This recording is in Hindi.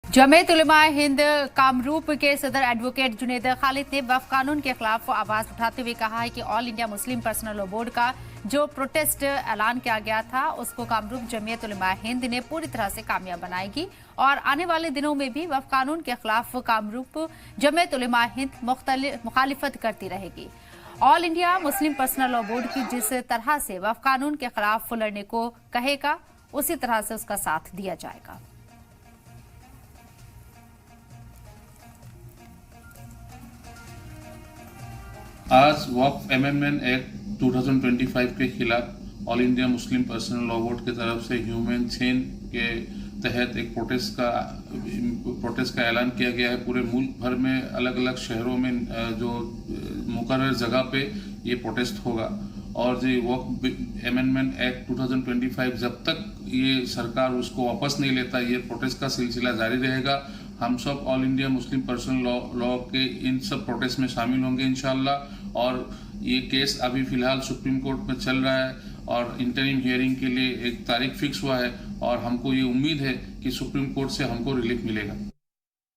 जमीयत उलमा हिंद कामरूप के सदर एडवोकेट जुनेद खालिद ने वक्फ कानून के खिलाफ आवाज उठाते हुए कहा है कि all India Muslim personal law board का जो प्रोटेस्ट ऐलान किया गया था उसको कामरूप जमीयत उलमा हिंद ने पूरी तरह से कामयाब बनाएगी और आने वाले दिनों में भी वक्फ कानून के खिलाफ कामरूप जमीयत उलमा हिंद मुखालिफत करती रहेगी। All India Muslim personal law board की जिस तरह से वक्फ कानून के खिलाफ लड़ने को कहेगा उसी तरह से उसका साथ दिया जाएगा। आज वक्फ अमेंडमेंट एक्ट 2025 के खिलाफ all India Muslim personal law board की तरफ से ह्यूमन चेन के तहत एक प्रोटेस्ट का ऐलान किया गया है। पूरे मुल्क भर में अलग अलग शहरों में जो मुकर्रर जगह पे ये प्रोटेस्ट होगा और जो वक्फ अमेंडमेंट एक्ट 2025 जब तक ये सरकार उसको वापस नहीं लेता ये प्रोटेस्ट का सिलसिला जारी रहेगा। हम सब all India Muslim personal law के इन सब प्रोटेस्ट में शामिल होंगे इंशाल्लाह। और ये केस अभी फिलहाल सुप्रीम कोर्ट में चल रहा है और इंटरिम हियरिंग के लिए एक तारीख फिक्स हुआ है और हमको ये उम्मीद है कि सुप्रीम कोर्ट से हमको रिलीफ मिलेगा।